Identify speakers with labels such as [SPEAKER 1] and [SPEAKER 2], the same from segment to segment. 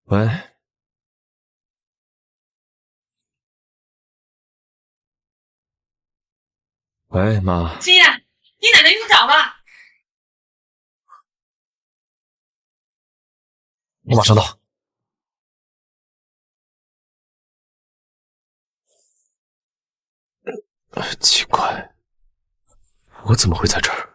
[SPEAKER 1] 喂，喂，妈。
[SPEAKER 2] 心妍，你奶奶用着了。
[SPEAKER 1] 我马上到。奇怪，我怎么会在这儿？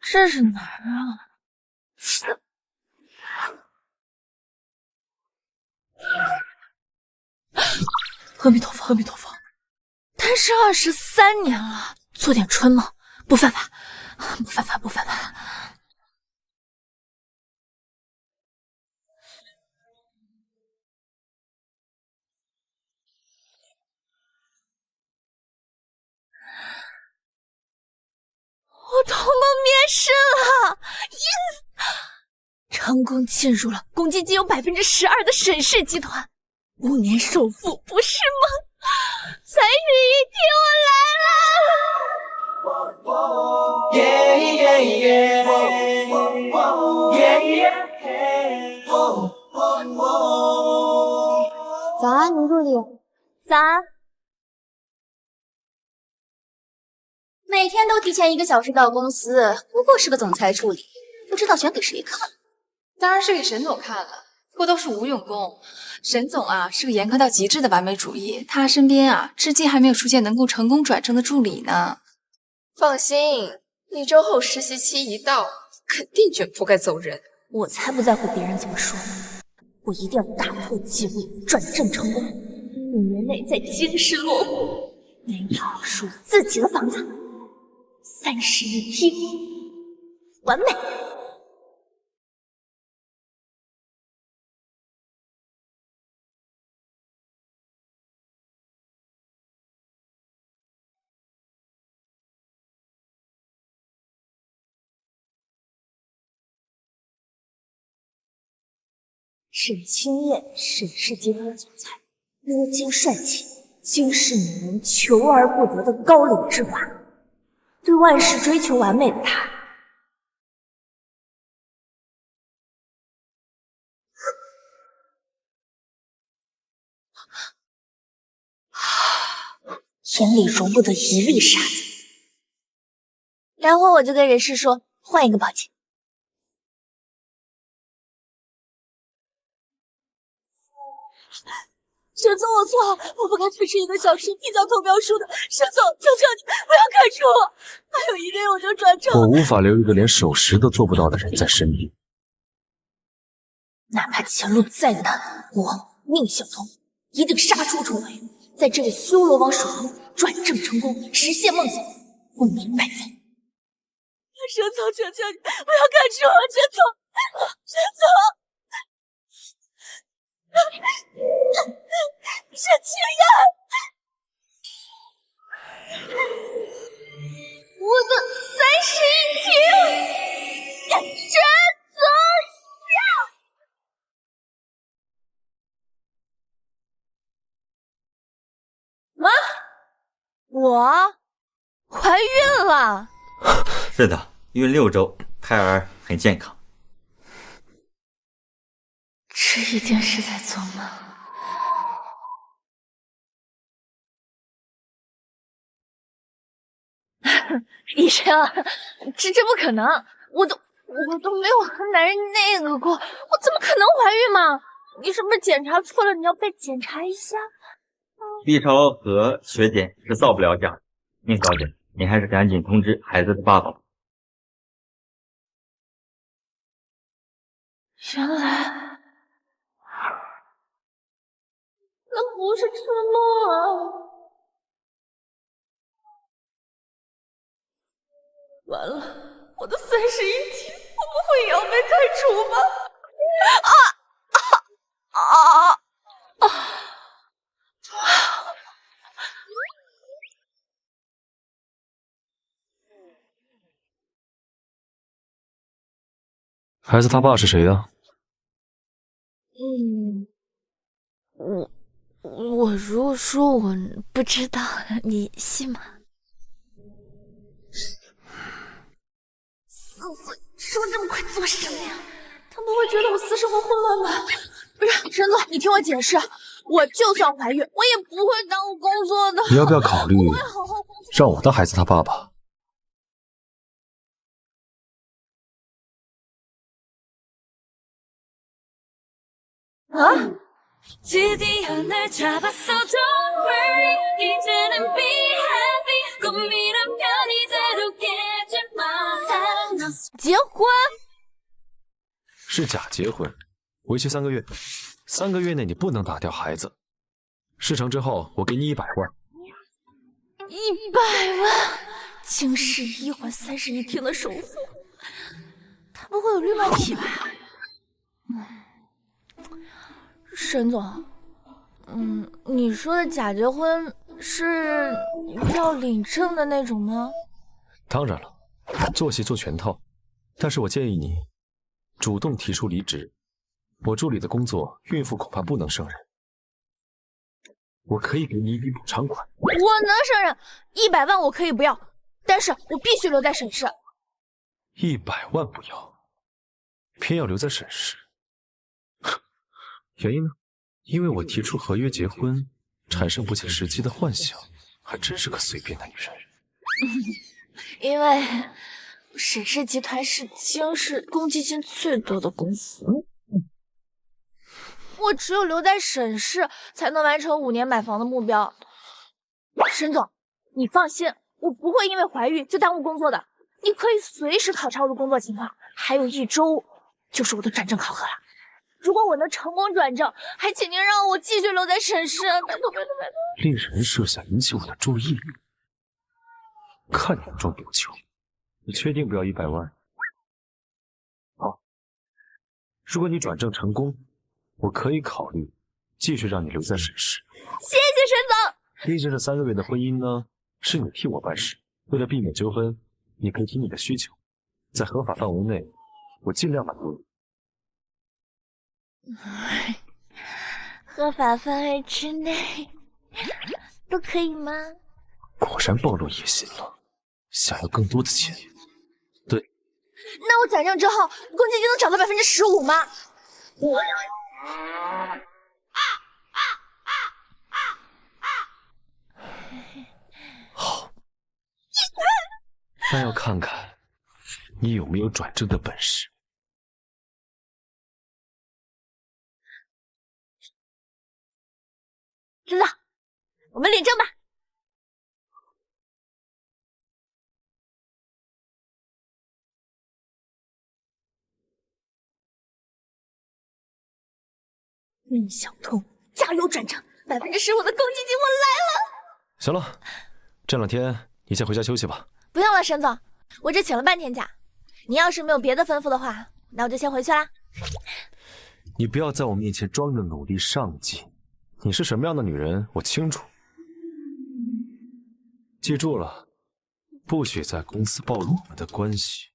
[SPEAKER 3] 这是哪儿啊？阿弥陀佛，阿弥陀佛！单身23年了，做点春梦，不犯法，不犯法，不犯法。我通过面试了，成功进入了公积金有12%的沈氏集团，5年首付不是梦。31天，我来了。
[SPEAKER 4] 早安，女助理。
[SPEAKER 3] 早安。
[SPEAKER 4] 每天都提前1个小时到公司，不过是个总裁助理，不知道选给谁看。
[SPEAKER 5] 当然是给沈总看了，不过都是无用功。沈总啊，是个严苛到极致的完美主义，他身边啊，至今还没有出现能够成功转正的助理呢。
[SPEAKER 6] 放心，1周后实习期一到，肯定卷铺盖走人。
[SPEAKER 3] 我才不在乎别人怎么说呢，我一定要打破记录，转正成功，5年内在京师落户，拥有属于自己的房子，31梯，完美。沈清燕，沈氏集团总裁，多金帅气，惊世女人求而不得的高冷之娃。对万事追求完美的她，眼里容不得一粒沙子。然后我就跟人事说换一个保洁。沈总，我错了，我不该推迟1个小时提交投标书的。沈总，求求你不要开除我，还有1个月我就转正。
[SPEAKER 1] 我无法留一个连守时都做不到的人在身边。
[SPEAKER 3] 哪怕前路再难，我宁小彤一定杀出重围，在这个修罗王手中转正成功，实现梦想，功名百分。沈总，求求你不要开除我，沈总，沈总。沈清燕，我的31题，沈总要。妈，我怀孕了。
[SPEAKER 7] 是的，孕6周，胎儿很健康。
[SPEAKER 3] 这一定是在做梦。医生，这不可能，我都我都没有和男人那个过，我怎么可能怀孕嘛？你是不是检查错了？你要再检查一下。
[SPEAKER 7] 毕超和学姐是造不了假的。宁小姐，你还是赶紧通知孩子的爸爸。
[SPEAKER 3] 原来那不是春梦啊！完了，我的31天，我不会也要被开除吗？
[SPEAKER 1] 孩子他爸是谁呀？
[SPEAKER 3] 我如果说我不知道，你信吗？4岁说这么快做什么呀？他不会觉得我私生活混乱吧？不是，沈总，你听我解释，我就算怀孕，我也不会耽误工作的。
[SPEAKER 1] 你要不要考虑
[SPEAKER 3] 我会好好工作。
[SPEAKER 1] 让我当孩子他爸爸？
[SPEAKER 3] 啊？
[SPEAKER 8] 드디어 날 잡았어 don't worry 이제는 be happy 꿈이란 편히 다루겠지만 사랑났어
[SPEAKER 3] 结婚？
[SPEAKER 1] 是假结婚，为期3个月，3个月内你不能打掉孩子。事成之后，我给你100万。
[SPEAKER 3] 100万，经世1环31天的首付，他不会有绿帽癖吧？沈总，你说的假结婚是要领证的那种吗？
[SPEAKER 1] 当然了，做戏做全套，但是我建议你主动提出离职。我助理的工作，孕妇恐怕不能胜任。我可以给你一笔补偿款。
[SPEAKER 3] 我能胜任，100万我可以不要，但是我必须留在沈氏。
[SPEAKER 1] 100万不要，偏要留在沈氏。原因呢？因为我提出合约结婚，产生不切实际的幻想，还真是个随便的女人。
[SPEAKER 3] 因为沈氏集团是京市公积金最多的公司，我只有留在沈氏，才能完成5年买房的目标。沈总，你放心，我不会因为怀孕就耽误工作的。你可以随时考察我的工作情况，还有1周就是我的转正考核了。如果我能成功转正，还请您让我继续留在沈氏，拜托拜托拜托！
[SPEAKER 1] 令人设想引起我的注意，看你装有球，你确定不要100万？好，如果你转正成功，我可以考虑继续让你留在沈氏。
[SPEAKER 3] 谢谢沈总。
[SPEAKER 1] 毕竟这3个月的婚姻呢，是你替我办事。为了避免纠纷，你可以提你的需求，在合法范围内，我尽量满足你。
[SPEAKER 3] 合法范围之内都可以吗？
[SPEAKER 1] 果然暴露野心了，想要更多的钱。对，
[SPEAKER 3] 那我转正之后，公积金能涨到15%吗？
[SPEAKER 1] 好，那要看看你有没有转正的本事。
[SPEAKER 3] 真的，我们领证吧。宁小彤，加油转正，15%的公积金我来了。
[SPEAKER 1] 行了，这2天你先回家休息吧。
[SPEAKER 3] 不用了，沈总，我只请了半天假。你要是没有别的吩咐的话，那我就先回去啦。
[SPEAKER 1] 你不要在我面前装着努力上进。你是什么样的女人，我清楚。记住了，不许在公司暴露我们的关系，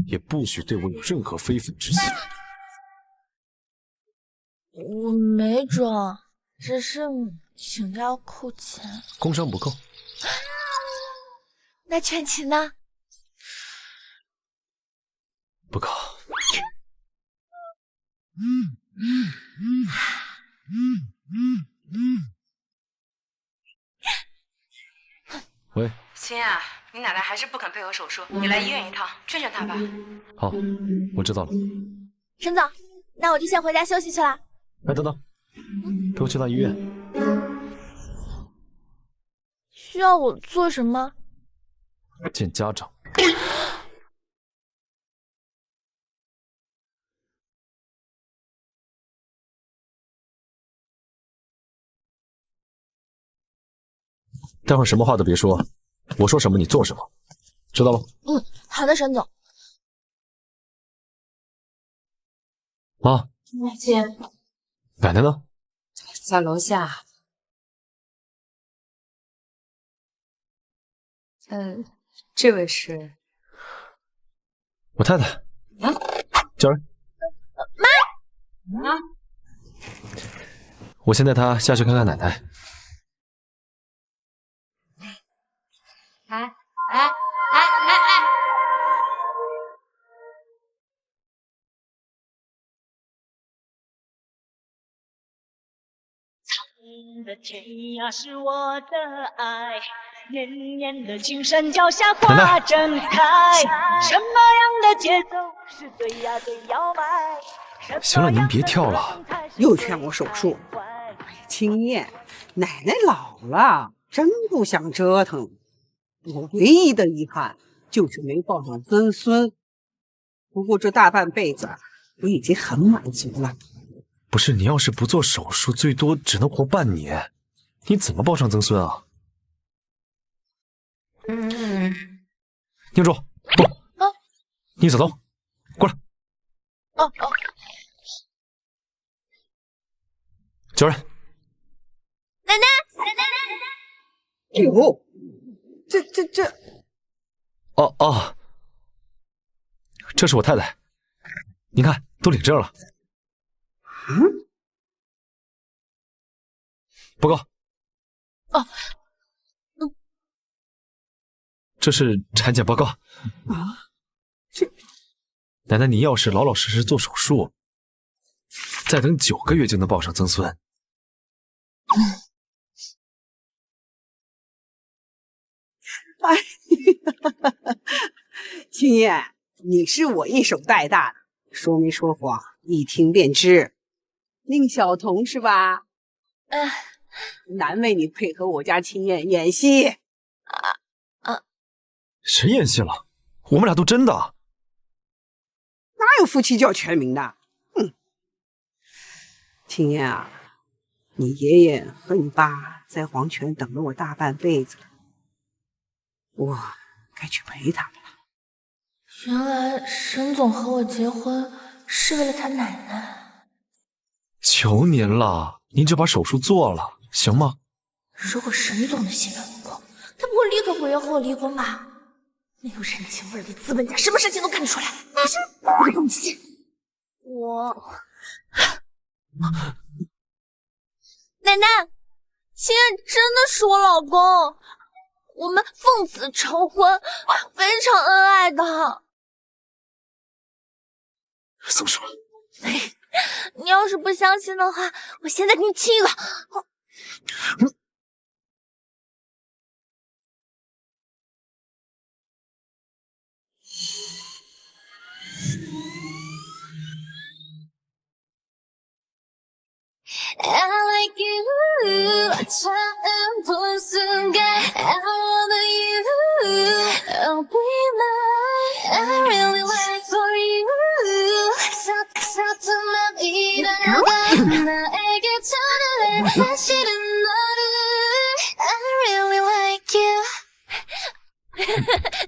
[SPEAKER 1] 也不许对我有任何非分之想。
[SPEAKER 3] 我没装，只是请假要扣钱。
[SPEAKER 1] 工伤不扣。
[SPEAKER 3] 那全勤呢？
[SPEAKER 1] 不扣。喂，
[SPEAKER 2] 亲啊，
[SPEAKER 9] 你奶奶还是不肯配合手术，你来医院一趟，劝劝她吧。
[SPEAKER 1] 好，我知道了。
[SPEAKER 4] 沈总，那我就先回家休息去了。
[SPEAKER 1] 哎，等等，陪我去趟医院。
[SPEAKER 3] 需要我做什么？
[SPEAKER 1] 见家长。待会儿什么话都别说，我说什么你做什么，知道吗？
[SPEAKER 3] 好的，沈总。
[SPEAKER 1] 妈，
[SPEAKER 2] 姐，
[SPEAKER 1] 奶奶呢？
[SPEAKER 2] 在楼下。这位是
[SPEAKER 1] 我太太。
[SPEAKER 2] 啊，
[SPEAKER 1] 娇儿。
[SPEAKER 2] 妈。
[SPEAKER 1] 我先带她下去看看奶奶。
[SPEAKER 2] 哎！
[SPEAKER 8] 的天涯是我的爱，年年的青山脚下花正开。什么样的节奏是最呀最摇摆？
[SPEAKER 1] 行了，您别跳了。
[SPEAKER 10] 又劝我手术。哎，青燕，奶奶老了，真不想折腾。我唯一的遗憾就是没抱上曾孙。不过这大半辈子，我已经很满足了。
[SPEAKER 1] 不是，你要是不做手术，最多只能活半年，你怎么抱上曾孙啊？宁住，不，宁小东，过来。娇儿，
[SPEAKER 3] 奶奶。
[SPEAKER 10] 哟，这，
[SPEAKER 1] 哦，这是我太太，您看都领证了。报告。这是产检报告。奶奶，您要是老老实实做手术，再等9个月就能抱上曾孙。
[SPEAKER 10] 哎，青燕，你是我一手带大的，说没说谎，一听便知。宁小彤是吧？难为你配合我家青燕演戏。
[SPEAKER 1] 谁演戏了？我们俩都真的。
[SPEAKER 10] 哪有夫妻叫全名的？青燕啊，你爷爷和你爸在黄泉等了我大半辈子了，我该去陪他们了。
[SPEAKER 3] 原来沈总和我结婚是为了他奶奶。
[SPEAKER 1] 求您了，您就把手术做了，行吗？
[SPEAKER 3] 如果沈总的心愿不够，他不会立刻回约和我离婚吧？没有人情味的资本家，什么事情都干得出来。我会动气。奶奶，青燕真的是我老公，我们奉子成婚，非常恩爱的。
[SPEAKER 1] 怎么说？
[SPEAKER 3] 你要是不相信的话，我现在给你亲一个。
[SPEAKER 8] I like you 처음 본 순간 I wanna you Oh be mine I really wait for you 서툰 맘이라가 나에게 전해 사실은 너를 I really like you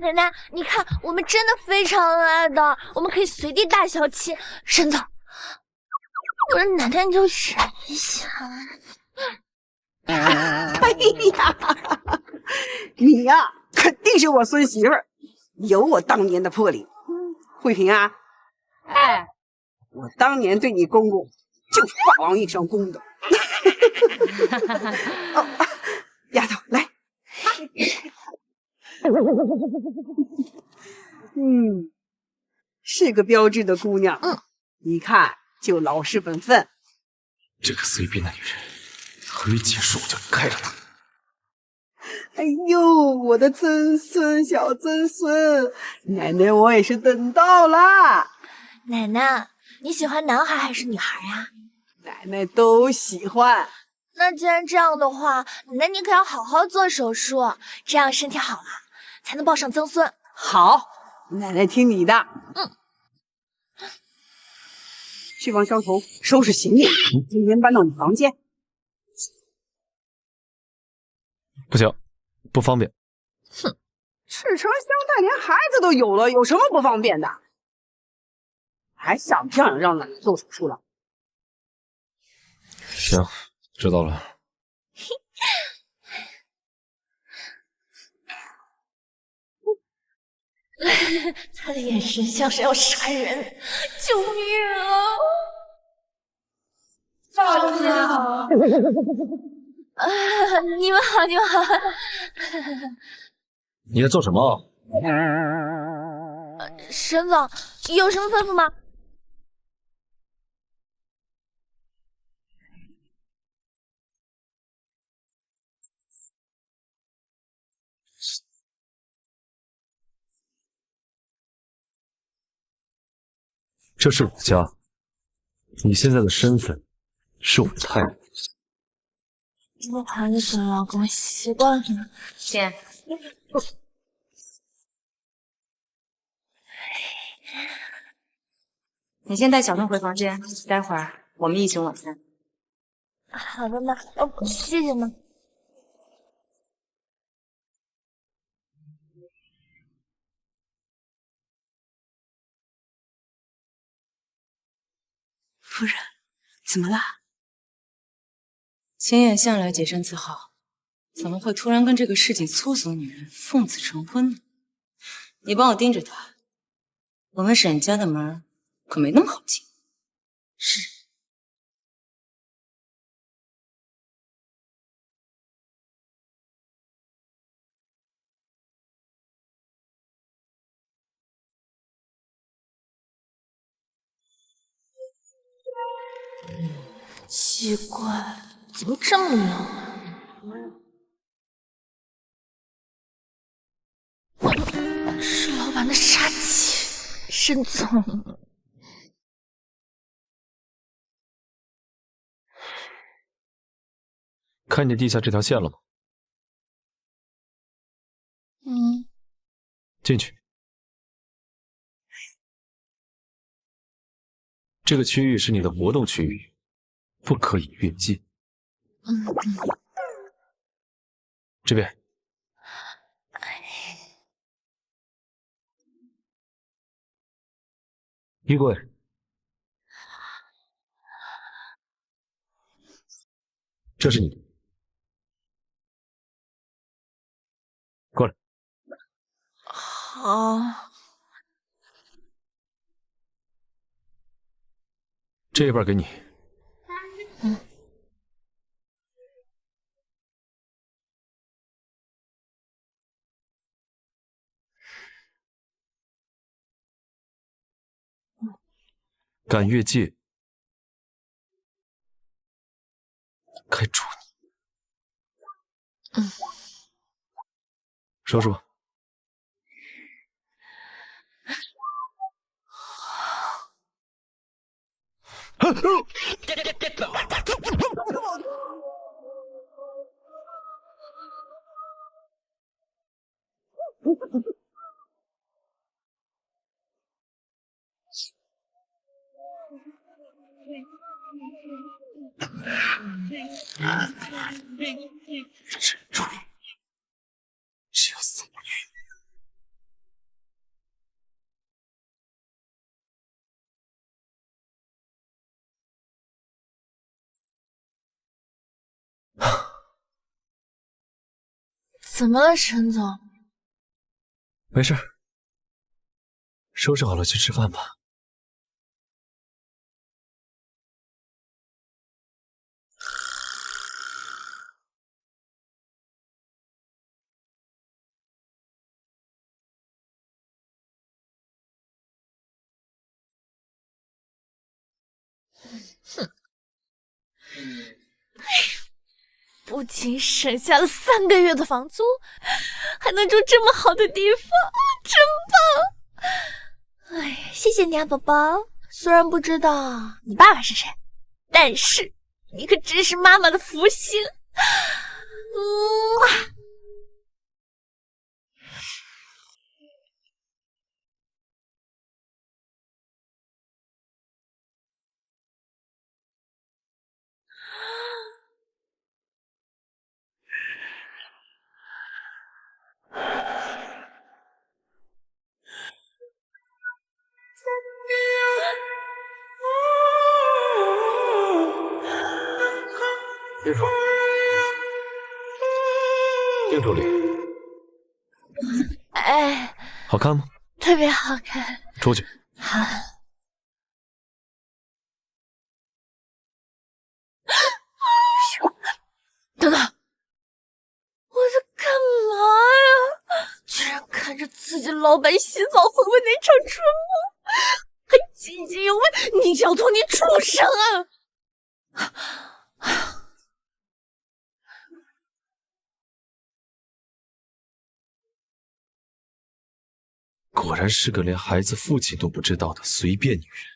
[SPEAKER 3] 奶奶，你看，我们真的非常恩爱的，我们可以随地大小亲。沈总，我的奶奶就忍一下。
[SPEAKER 10] 哎呀，你呀，肯定是我孙媳妇儿，有我当年的魄力。慧萍啊，哎，我当年对你公公就霸王硬上弓的。哦，丫头来。是个标致的姑娘。一看就老实本分。
[SPEAKER 1] 这个随便的女人，合约结束我就开了她。
[SPEAKER 10] 哎呦，我的曾孙小曾孙，奶奶我也是等到啦。
[SPEAKER 3] 奶奶，你喜欢男孩还是女孩呀？
[SPEAKER 10] 奶奶都喜欢。
[SPEAKER 3] 那既然这样的话，那你可要好好做手术，这样身体好了才能抱上曾孙。
[SPEAKER 10] 好，奶奶听你的。去帮萧彤收拾行李，今天搬到你房间。
[SPEAKER 1] 不行，不方便。
[SPEAKER 10] 哼，赤城乡代连孩子都有了，有什么不方便的？还想不想让奶奶做手术了？
[SPEAKER 1] 行，知道了。
[SPEAKER 3] 他的眼神像是要杀人，救命啊！
[SPEAKER 4] 赵姐好。
[SPEAKER 3] 你们好，你们好。
[SPEAKER 1] 你在做什么？
[SPEAKER 3] 沈总，有什么吩咐吗？
[SPEAKER 1] 这是我的家，你现在的身份是我的太太。
[SPEAKER 3] 不好意思，老公，习惯了。
[SPEAKER 9] 姐，你先带小东回房间，待会儿我们一起用晚餐。
[SPEAKER 3] 好的呢，谢谢呢。
[SPEAKER 10] 夫人，怎么了？
[SPEAKER 9] 秦远向来洁身自好，怎么会突然跟这个市井粗俗女人奉子成婚呢？你帮我盯着他，我们沈家的门可没那么好进。是。
[SPEAKER 3] 奇怪，怎么这么冷啊？是老板的杀气，沈总。
[SPEAKER 1] 看见地下这条线了吗？进去。这个区域是你的活动区域，不可以越界。这边。衣柜。这是你的。过来。
[SPEAKER 3] 好。
[SPEAKER 1] 这一半给你。敢越界，该捉你。收拾吧。珍珠，只有3个月。
[SPEAKER 3] 怎么了，沈总？
[SPEAKER 1] 没事，收拾好了去吃饭吧。
[SPEAKER 3] 哼。不仅省下了3个月的房租，还能住这么好的地方，真棒！哎，谢谢你啊，宝宝。虽然不知道你爸爸是谁，但是你可真是妈妈的福星。
[SPEAKER 1] 别说，定住脸。
[SPEAKER 3] 哎，
[SPEAKER 1] 好看吗？
[SPEAKER 3] 特别好看。
[SPEAKER 1] 出去。
[SPEAKER 3] 好。等等，我在干嘛呀？居然看着自己老板洗澡回味那场春梦，还津津有味。宁小彤，你畜生啊！
[SPEAKER 1] 果然是个连孩子父亲都不知道的随便女人。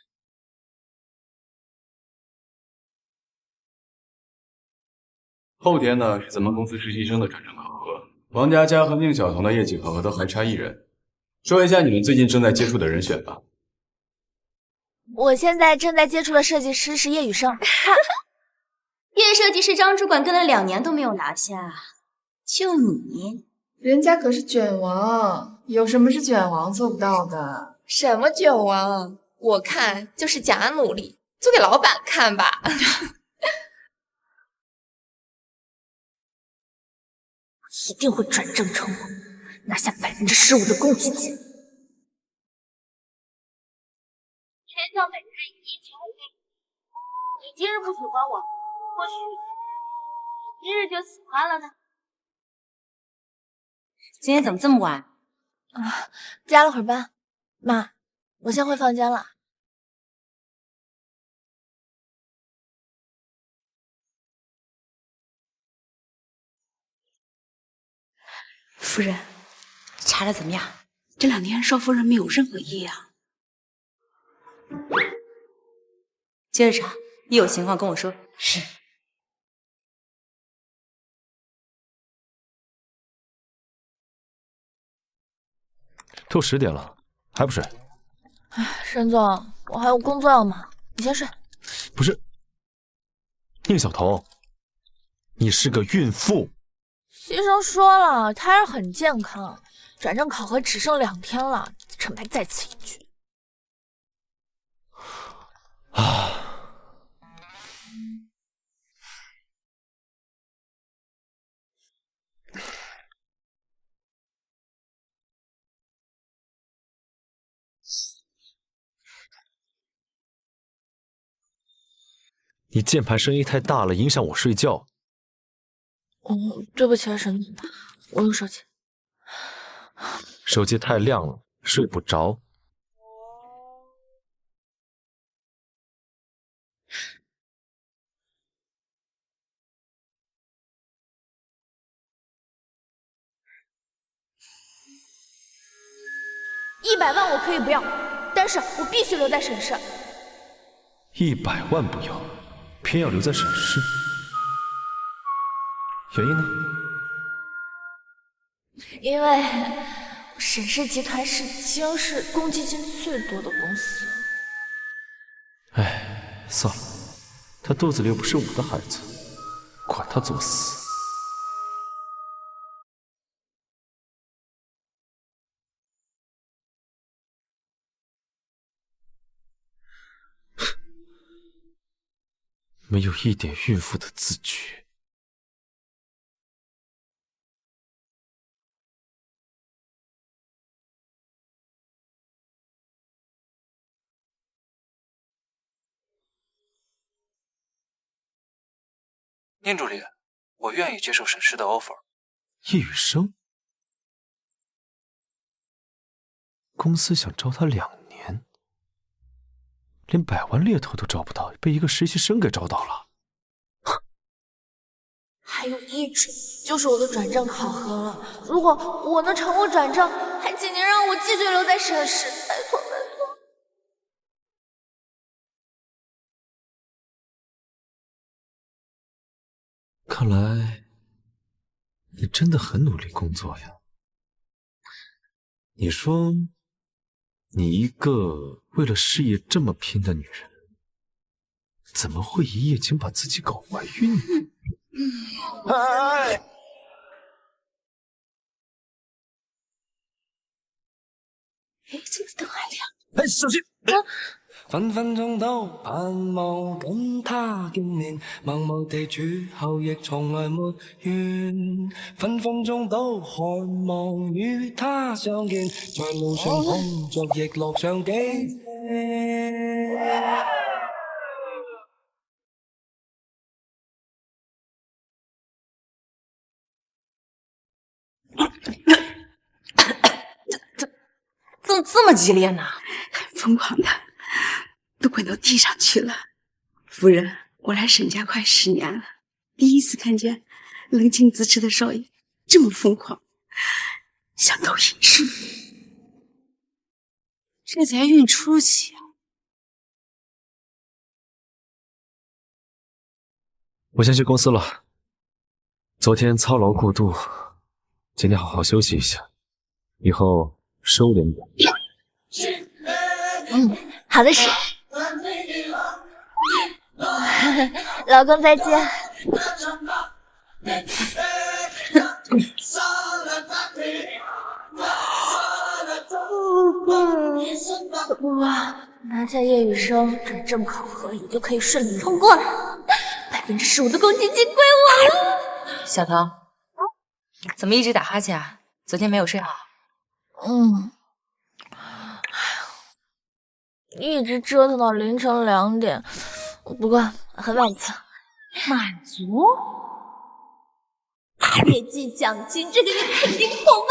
[SPEAKER 11] 后天呢是咱们公司实习生的转正考核，王佳佳和宁小彤的业绩考核都还差1人。说一下你们最近正在接触的人选吧。
[SPEAKER 3] 我现在正在接触的设计师是叶雨生。
[SPEAKER 4] 叶设计师张主管跟了2年都没有拿下，就你，
[SPEAKER 5] 人家可是卷王，有什么是卷王做不到的？
[SPEAKER 6] 什么卷王？我看就是假努力，做给老板看吧。
[SPEAKER 3] 一定会转正成功，拿下15%的公积金。
[SPEAKER 4] 全校每日一起红利，你今日不喜欢我，或许今日就喜欢了呢。
[SPEAKER 9] 今天怎么这么晚？
[SPEAKER 3] 加了会儿班。妈，我先回房间了。
[SPEAKER 12] 夫人，查的怎么样？这2天少夫人没有任何异样。
[SPEAKER 9] 接着查，一有情况跟我说。
[SPEAKER 12] 是。
[SPEAKER 1] 都10点了，还不睡？
[SPEAKER 3] 哎，沈总，我还有工作要忙，你先睡。
[SPEAKER 1] 不是，宁小彤，你是个孕妇。
[SPEAKER 3] 医生说了，胎儿很健康，转正考核只剩2天了，承拜在此一举。
[SPEAKER 1] 你键盘声音太大了，影响我睡觉。
[SPEAKER 3] 对不起啊，沈总，我用手机。
[SPEAKER 1] 手机太亮了，睡不着。
[SPEAKER 3] 100万我可以不要，但是我必须留在沈氏。
[SPEAKER 1] 100万不要，偏要留在沈氏，原因呢？
[SPEAKER 3] 因为沈氏集团是京市公积金最多的公司。
[SPEAKER 1] 哎，算了，他肚子里又不是我的孩子，管他作死。没有一点孕妇的自觉。
[SPEAKER 13] 宁助理，我愿意接受沈氏的 offer。
[SPEAKER 1] 叶雨生，公司想招他2年，连100万猎头都招不到，被一个实习生给招到了。
[SPEAKER 3] 还有1周就是我的转正考核了。如果我能成功转正，还请您让我继续留在沈氏，拜托拜托。
[SPEAKER 1] 看来你真的很努力工作呀。你说，你一个为了事业这么拼的女人，怎么会一夜间把自己搞怀孕呢？
[SPEAKER 14] 哎，
[SPEAKER 3] 这个灯还亮。
[SPEAKER 1] 哎，小心！
[SPEAKER 14] 分分鐘都盼望跟他見面，默默地處後亦從來沒怨，分分鐘都渴望與他相見，在路上碰着亦樂上幾次。
[SPEAKER 12] 怎么这么激烈呢？疯狂的都滚到地上去了。夫人，我来沈家快10年了，第一次看见冷静自持的少爷这么疯狂，像抖音似的。
[SPEAKER 9] 这才孕初期啊！
[SPEAKER 1] 我先去公司了。昨天操劳过度，今天好好休息一下，以后收敛点。
[SPEAKER 3] 好的是。老公再见。哇，拿下叶雨生，转正考核也就可以顺利通过了，15%的公积金归我了。
[SPEAKER 9] 小腾，怎么一直打哈欠啊？昨天没有睡好？
[SPEAKER 3] 一直折腾到凌晨2点，不过很满足。
[SPEAKER 9] 满足？
[SPEAKER 3] 业绩奖金这个月肯定破
[SPEAKER 9] 万。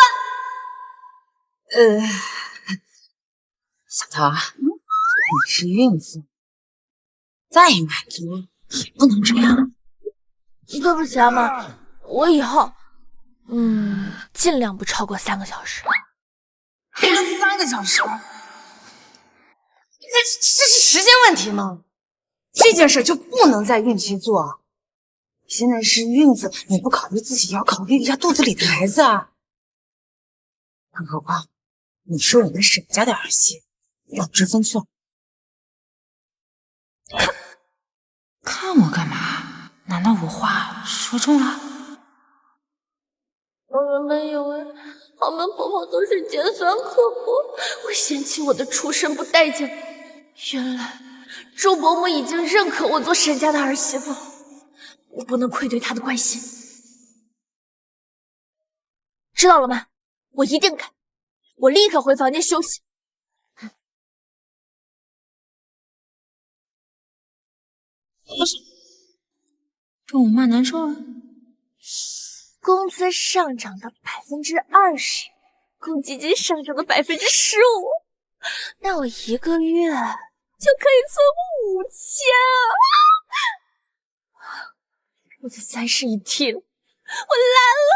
[SPEAKER 9] 小桃啊，你是孕妇，再满足也不能这样。
[SPEAKER 3] 对不起啊妈，我以后尽量不超过3个小时。
[SPEAKER 9] 还3个小时？这是时间问题吗？这件事就不能在孕期做。你现在是孕妇，你不考虑自己，要考虑一下肚子里的孩子啊。更何况你是我们沈家的儿媳，要知分寸。看我干嘛？难道我话说重了？
[SPEAKER 3] 我原本以为豪门婆婆都是尖酸刻薄，会嫌弃我的出身不待见。原来周伯母已经认可我做沈家的儿媳妇，我不能愧对她的关心。知道了吗？我一定改，我立刻回房间休息。
[SPEAKER 9] 跟我妈难受了？
[SPEAKER 3] 工资上涨的20%，公积金上涨的15%，那我1个月就可以存5000啊！我的3室一厅，我来了！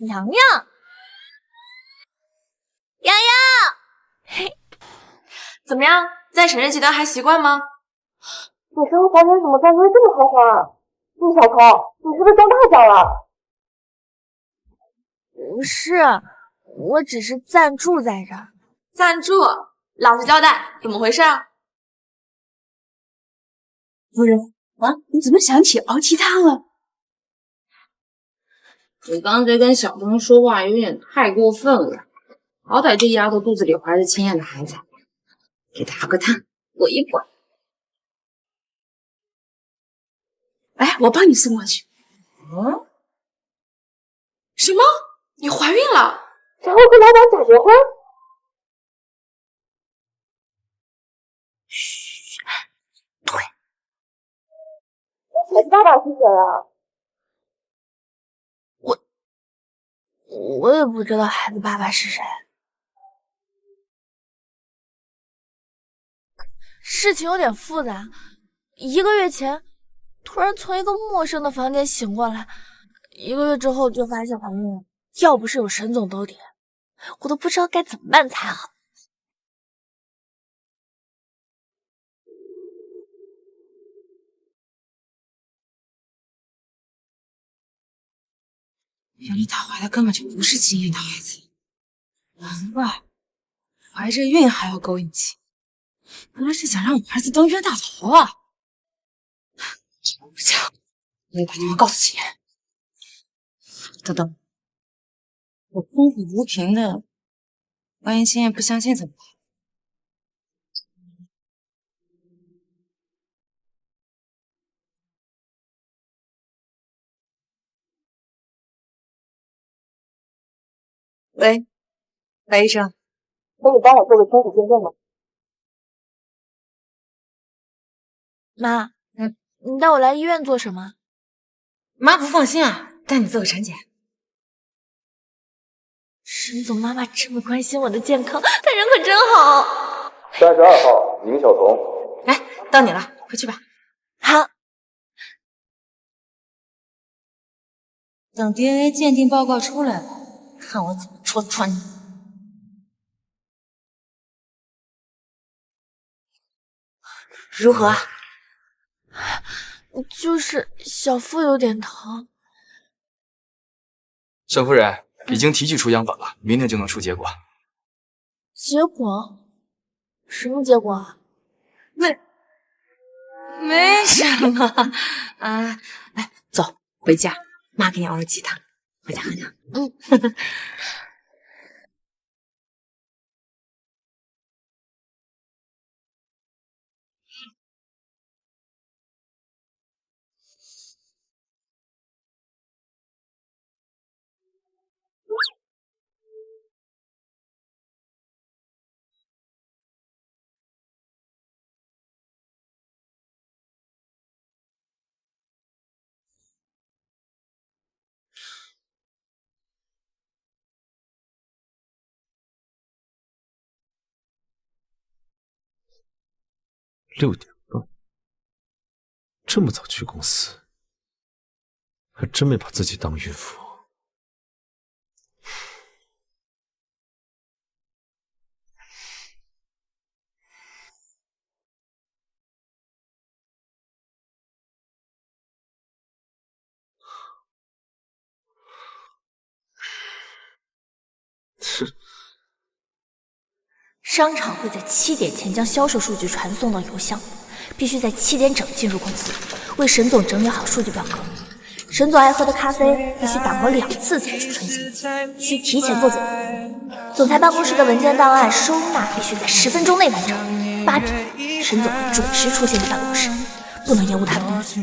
[SPEAKER 3] 洋洋，洋洋，嘿，
[SPEAKER 6] 怎么样，在沈氏集团还习惯吗？
[SPEAKER 4] 你生活房间怎么装修这么豪华啊？小头，你是不是中大奖了？
[SPEAKER 3] 不是，我只是暂住在这儿。
[SPEAKER 6] 暂住？老实交代，怎么回事啊？
[SPEAKER 12] 夫人啊，你怎么想起熬鸡汤了？
[SPEAKER 9] 你刚才跟小东说话有点太过分了，好歹这丫头肚子里怀着亲爱的孩子，给她个烫，我一管。
[SPEAKER 12] 来，我帮你送过去。
[SPEAKER 6] 什么？你怀孕了？
[SPEAKER 4] 然后跟老板假结婚？
[SPEAKER 3] 嘘，对。
[SPEAKER 4] 孩子爸爸是谁啊？
[SPEAKER 3] 我也不知道孩子爸爸是谁。
[SPEAKER 4] 事情有点复杂。1个月前，突然从一个陌生的房间醒过来，1个月之后就发现怀孕了。要不是有沈总兜底，我都不知道该怎么办才好。
[SPEAKER 9] 原来她怀的根本就不是金燕的孩子，难怪怀着孕还要勾引妻，原来是想让我儿子当冤大头啊！不行，我得打电话告诉金燕。等等，我空口无凭的，万一金燕不相信怎么办？喂，白医生，可以帮我做个亲子见证吗？
[SPEAKER 4] 妈，你带我来医院做什么？
[SPEAKER 9] 妈不放心啊，带你做个产检。
[SPEAKER 4] 沈总妈妈这么关心我的健康，她人可真好。
[SPEAKER 15] 32号宁小彤，
[SPEAKER 9] 来，到你了，回去吧。
[SPEAKER 4] 好。
[SPEAKER 9] 等 DNA 鉴定报告出来了，看我怎么戳穿你。如何啊？
[SPEAKER 4] 就是小腹有点疼。
[SPEAKER 13] 沈夫人已经提取出样本了，明天就能出结果。
[SPEAKER 4] 结果？什么结果啊？
[SPEAKER 9] 没什么啊，来，走，回家，妈给你熬了鸡汤，回家喝汤。
[SPEAKER 1] 6点半，这么早去公司，还真没把自己当孕妇。
[SPEAKER 3] 商场会在7点前将销售数据传送到邮箱，必须在7点整进入公司，为沈总整理好数据表格。沈总爱喝的咖啡必须打磨2次才出成型，需提前做准备。总裁办公室的文件档案收纳必须在10分钟内完成。8点，沈总会准时出现在办公室，不能延误他的工作。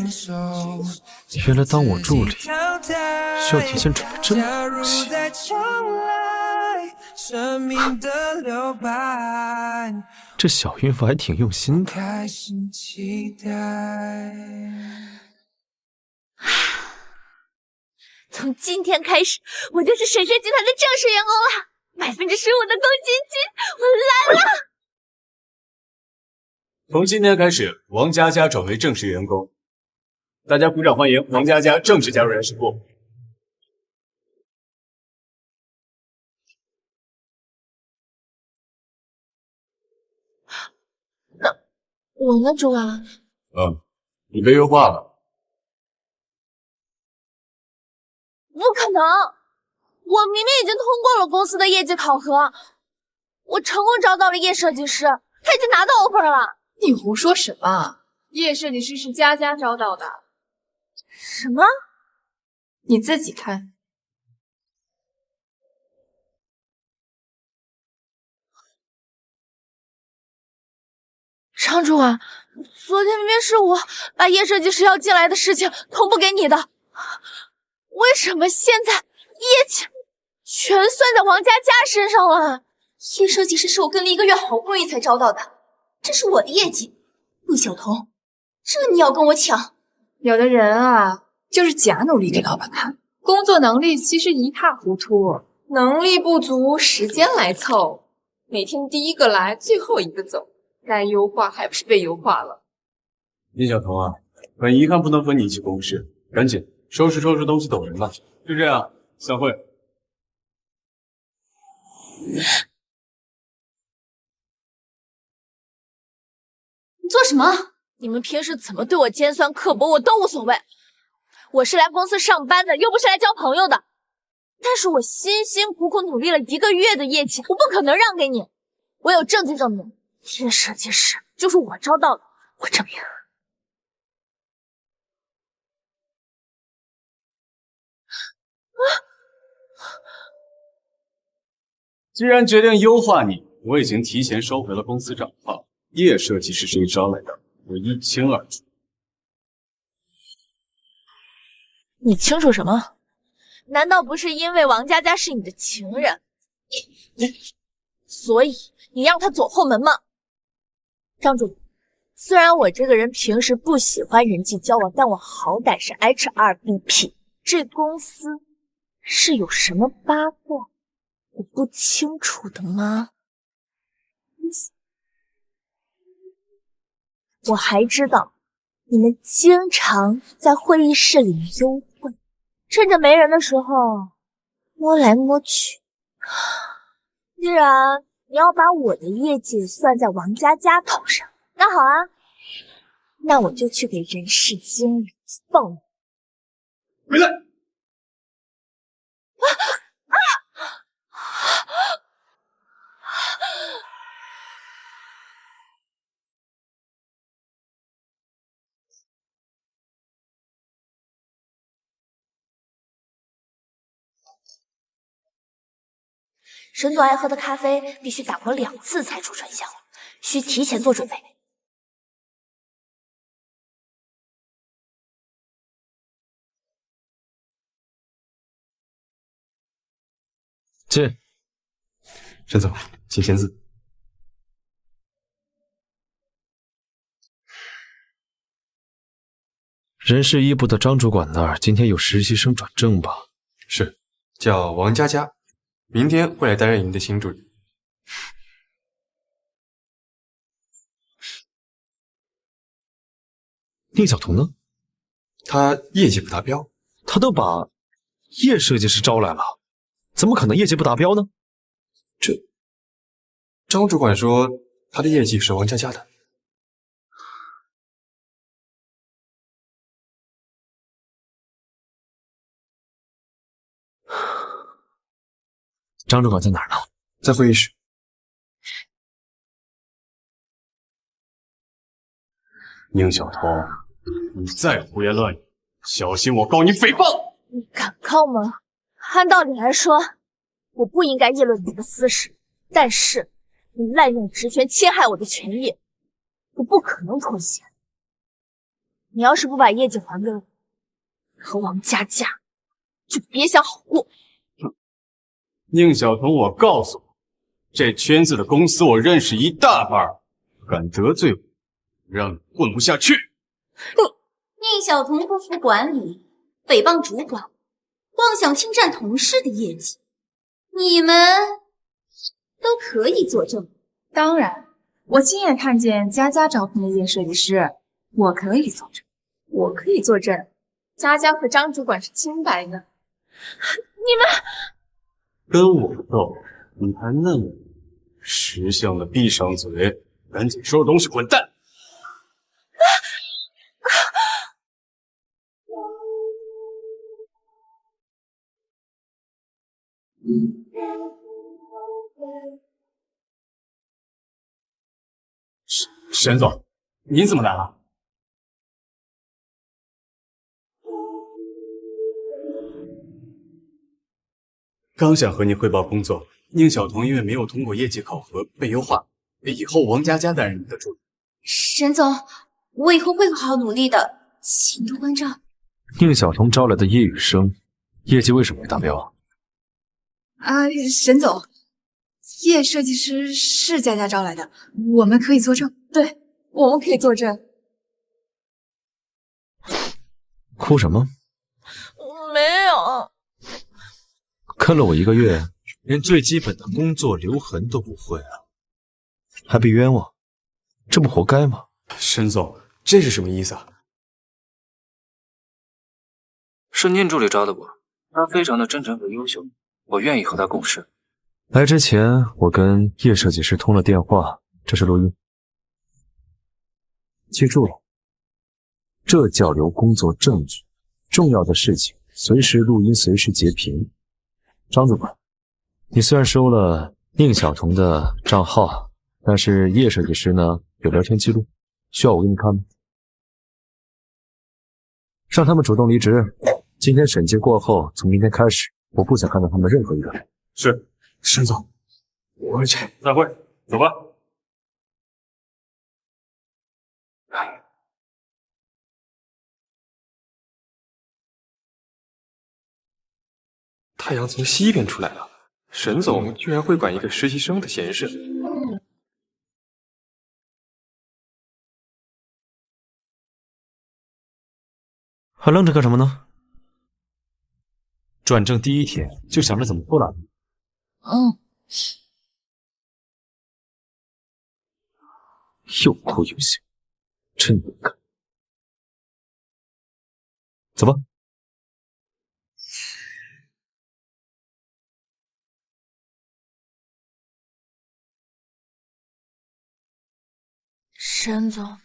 [SPEAKER 1] 原来当我助理需要提前准备这么多东西。这小孕妇还挺用心的。
[SPEAKER 3] 从今天开始，我就是沈氏集团的正式员工了，15%的公积金，我来了！
[SPEAKER 11] 从今天开始，王佳佳转为正式员工，大家鼓掌欢迎王佳佳正式加入人事部。
[SPEAKER 4] 我呢，主管？
[SPEAKER 11] 你被优化了。
[SPEAKER 4] 不可能！我明明已经通过了公司的业绩考核，我成功招到了叶设计师，他已经拿到 offer 了。
[SPEAKER 5] 你胡说什么？叶设计师是佳佳招到的。
[SPEAKER 4] 什么？
[SPEAKER 5] 你自己看。
[SPEAKER 4] 张主管，昨天明明是我把叶设计师要进来的事情同步给你的，为什么现在业绩全算在王佳佳身上了？
[SPEAKER 3] 叶设计师是我跟了1个月，好不容易才招到的，这是我的业绩。陆小彤，这你要跟我抢？
[SPEAKER 5] 有的人啊，就是假努力给老板看，工作能力其实一塌糊涂，能力不足，时间来凑，每天第一个来，最后一个走。
[SPEAKER 6] 该优化还不是被优化了？
[SPEAKER 11] 宁小彤啊，本遗憾不能和你一起共事，赶紧收拾收拾东西走人吧。就这样，散会。
[SPEAKER 4] 你做什么？你们平时怎么对我尖酸刻薄，我都无所谓。我是来公司上班的，又不是来交朋友的。但是我辛辛苦苦努力了1个月的业绩，我不可能让给你。我有证据证明，叶设计师就是我招到的，我证明。
[SPEAKER 11] 既然决定优化你，我已经提前收回了公司账号。叶设计师谁招来的，我一清二楚。
[SPEAKER 4] 你清楚什么？难道不是因为王佳佳是你的情人，所以你让她走后门吗？张主，虽然我这个人平时不喜欢人际交往，但我好歹是 HRBP， 这公司是有什么八卦我不清楚的吗？我还知道你们经常在会议室里面幽会，趁着没人的时候摸来摸去。既然你要把我的业绩算在王佳佳头上，那好啊，那我就去给人事经理报名。
[SPEAKER 11] 回来！
[SPEAKER 4] 沈总爱喝的咖啡必须打磨2次才出醇香，需提前做准备。
[SPEAKER 1] 进。
[SPEAKER 11] 沈总，请签字。
[SPEAKER 1] 人事一部的张主管那儿今天有实习生转正吧？
[SPEAKER 16] 是，叫王佳佳，明天会来担任您的新助理。
[SPEAKER 1] 宁小彤呢？
[SPEAKER 16] 他业绩不达标。
[SPEAKER 1] 他都把叶设计师招来了，怎么可能业绩不达标呢？
[SPEAKER 16] 张主管说他的业绩是王佳佳的。
[SPEAKER 1] 张主管在哪儿呢？
[SPEAKER 16] 在会议室。
[SPEAKER 11] 宁小彤，你再胡言乱语，小心我告你诽谤！
[SPEAKER 4] 你敢告吗？按道理来说，我不应该议论你的私事，但是你滥用职权侵害我的权益，我不可能妥协。你要是不把业绩还给我，和王佳佳就别想好过。
[SPEAKER 11] 宁小彤，我告诉你，这圈子的公司我认识一大半，敢得罪我，让你混不下去。
[SPEAKER 3] 宁小彤不服管理，诽谤主管，妄想侵占同事的业绩，你们都可以作证。
[SPEAKER 5] 当然，我亲眼看见佳佳招聘的叶设计师，我可以作证。
[SPEAKER 6] 我可以作证，佳佳和张主管是清白的。
[SPEAKER 4] 你们
[SPEAKER 11] 跟我斗，你还那么识相的闭上嘴，赶紧收拾东西滚蛋！沈总，您怎么来了？刚想和您汇报工作，宁小彤因为没有通过业绩考核被优化，以后王佳佳担任你的助理。
[SPEAKER 3] 沈总，我以后会好好努力的，请多关照。
[SPEAKER 1] 宁小彤招来的叶雨生，业绩为什么没达标？
[SPEAKER 5] 沈总，叶设计师是佳佳招来的，我们可以作证。
[SPEAKER 6] 对，我们可以作证。
[SPEAKER 1] 哭什么？
[SPEAKER 4] 我没有。
[SPEAKER 1] 跟了我1个月，连最基本的工作留痕都不会啊，还被冤枉。这不活该吗？
[SPEAKER 16] 沈总，这是什么意思啊？
[SPEAKER 13] 是宁助理招的我，他非常的真诚和优秀，我愿意和他共事。
[SPEAKER 1] 来之前，我跟叶设计师通了电话，这是录音。记住了，这叫留工作证据，重要的事情随时录音，随时截屏。张主管，你虽然收了宁小彤的账号，但是叶设计师呢有聊天记录，需要我给你看吗？让他们主动离职。今天审结过后，从明天开始，我不想看到他们任何一个人。
[SPEAKER 16] 是，沈总，我这散会，走吧。太阳从西边出来了，沈总居然会管一个实习生的闲事。
[SPEAKER 1] 还愣着干什么呢？转正第一天就想着怎么偷懒。又哭又笑，真能干。走吧。
[SPEAKER 4] 沈总，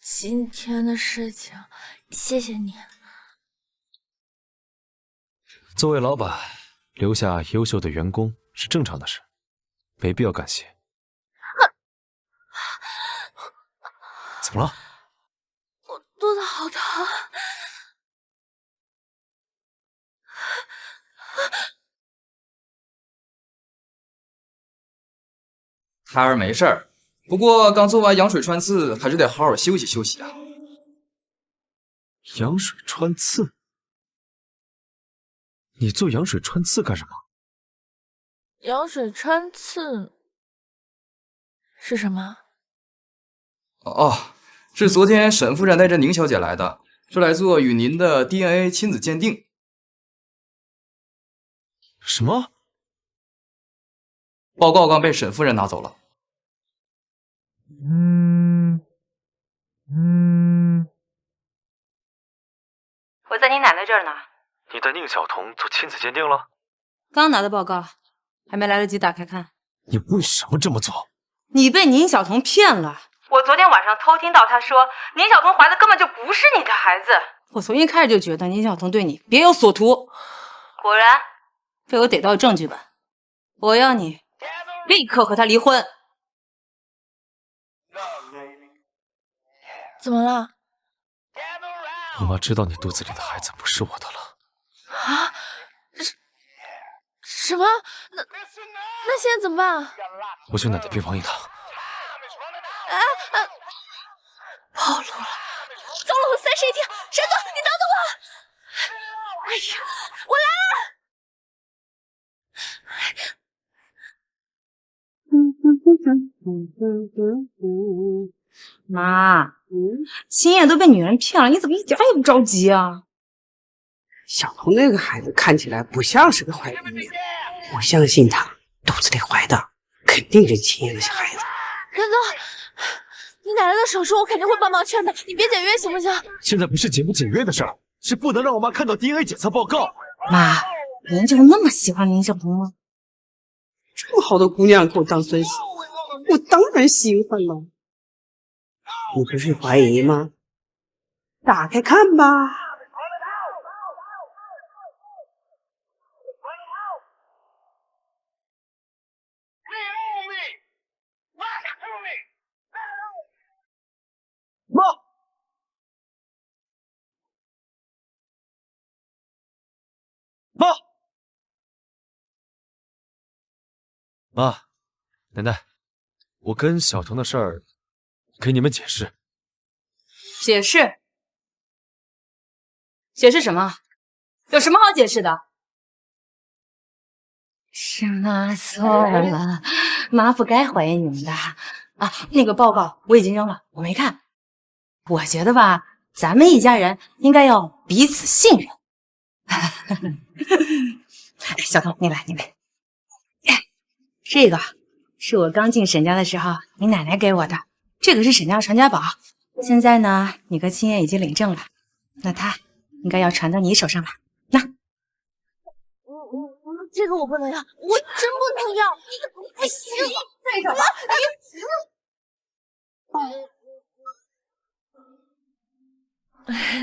[SPEAKER 4] 今天的事情，谢谢你。
[SPEAKER 1] 作为老板，留下优秀的员工是正常的事，没必要感谢。怎么了？
[SPEAKER 4] 我肚子好疼。
[SPEAKER 17] 孩儿没事儿，不过刚做完羊水穿刺，还是得好好休息休息啊。
[SPEAKER 1] 羊水穿刺？你做羊水穿刺干什么？
[SPEAKER 4] 羊水穿刺是什么？
[SPEAKER 17] 哦，是昨天沈夫人带着宁小姐来的，是来做与您的 DNA 亲子鉴定。
[SPEAKER 1] 什么？
[SPEAKER 17] 报告刚被沈夫人拿走了。
[SPEAKER 9] 我在你奶奶这儿呢。
[SPEAKER 1] 你带宁小彤做亲子鉴定了？
[SPEAKER 9] 刚拿的报告，还没来得及打开看。
[SPEAKER 1] 你为什么这么做？
[SPEAKER 9] 你被宁小彤骗了。我昨天晚上偷听到她说，宁小彤怀的根本就不是你的孩子。我从一开始就觉得宁小彤对你别有所图，果然被我逮到证据吧。我要你立刻和他离婚。
[SPEAKER 4] 怎么了？
[SPEAKER 1] 我妈知道你肚子里的孩子不是我的了。
[SPEAKER 4] 啊？什么？那现在怎么办？
[SPEAKER 1] 我去奶奶病房一趟。
[SPEAKER 4] 暴露了！糟了，我31天，沈总，你等等我！哎呀，我来
[SPEAKER 9] 了！妈，秦叶都被女人骗了，你怎么一点也不着急啊？
[SPEAKER 10] 小彤那个孩子看起来不像是个坏人，我相信他肚子里怀的肯定是秦叶的小孩子。
[SPEAKER 4] 沈总，你奶奶的手术我肯定会帮忙劝的，你别解约行不行？
[SPEAKER 1] 现在不是解不解约的事儿，是不能让我妈看到 DNA 检测报告。
[SPEAKER 9] 妈，您就那么喜欢宁小彤吗？
[SPEAKER 10] 这么好的姑娘给我当孙媳，我当然喜欢了。你不是怀疑吗？打开看吧。
[SPEAKER 1] 妈，妈，妈，奶奶，我跟小彤的事儿给你们解释。
[SPEAKER 9] 解释？解释什么？有什么好解释的？是妈错了，妈不该怀疑你们的啊。那个报告我已经扔了，我没看。我觉得吧，咱们一家人应该要彼此信任。小彤，你来，你来。这个是我刚进沈家的时候你奶奶给我的，这个是沈家传家宝。现在呢，你和青燕已经领证了，那它应该要传到你手上了。那，
[SPEAKER 4] 这个我不能要，我真不能要！不行，
[SPEAKER 3] 为什
[SPEAKER 4] 么？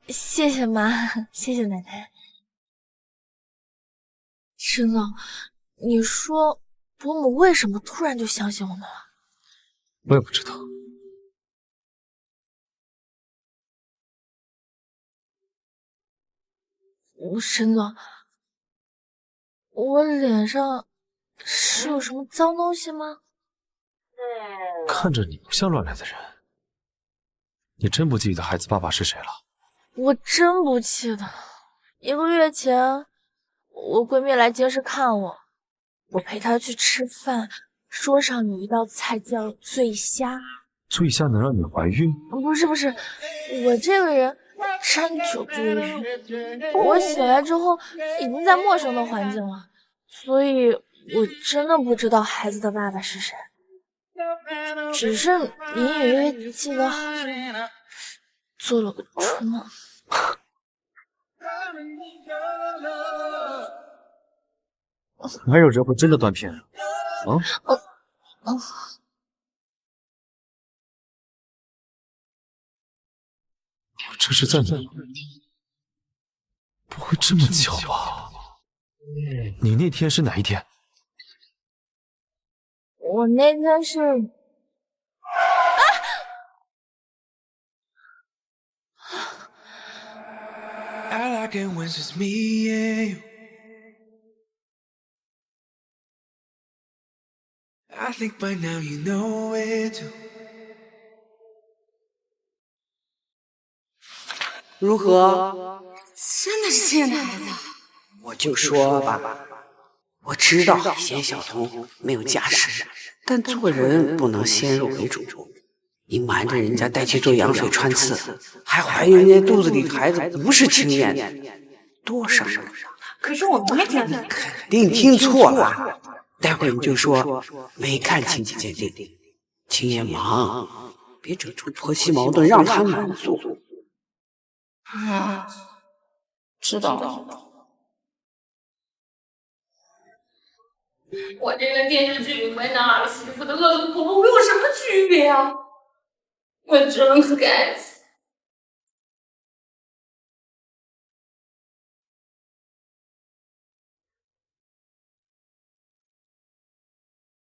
[SPEAKER 4] 谢谢妈，谢谢奶奶。沈总，你说伯母为什么突然就相信我们了？
[SPEAKER 1] 我也不知道。
[SPEAKER 4] 沈总，我脸上是有什么脏东西吗？
[SPEAKER 1] 看着你不像乱来的人，你真不记得孩子爸爸是谁了？
[SPEAKER 4] 我真不记得。1个月前，我闺蜜来街市看我，我陪她去吃饭，桌上有一道菜叫醉虾。
[SPEAKER 1] 醉虾能让你怀孕？
[SPEAKER 4] 不是，我这个人沾酒不为晕。我醒来之后已经在陌生的环境了，所以我真的不知道孩子的爸爸是谁，只是隐隐约约记得好像做了个春梦。
[SPEAKER 1] 哪有人会真的断片啊？这是在哪？不会这么巧吧？你那天是哪一天？
[SPEAKER 4] 我那天是
[SPEAKER 14] I like it when it's me and you. I think by now you know it too.
[SPEAKER 10] 如何？
[SPEAKER 9] 真的是亲人的孩子。
[SPEAKER 10] 我就说吧，我知道你嫌小童没有家世，但做人不能先入为主。你瞒着人家带去做羊水穿刺，还怀疑人家肚子里的孩子不是青燕，多伤人！
[SPEAKER 9] 可是我没听见，
[SPEAKER 10] 肯定听错了。待会儿你就说没看亲子鉴定，青燕忙，别整出婆媳矛盾，让她满足。
[SPEAKER 9] 知道了。
[SPEAKER 3] 我这个电视剧里面的儿媳妇的恶毒婆婆有什么区别啊？我真该死。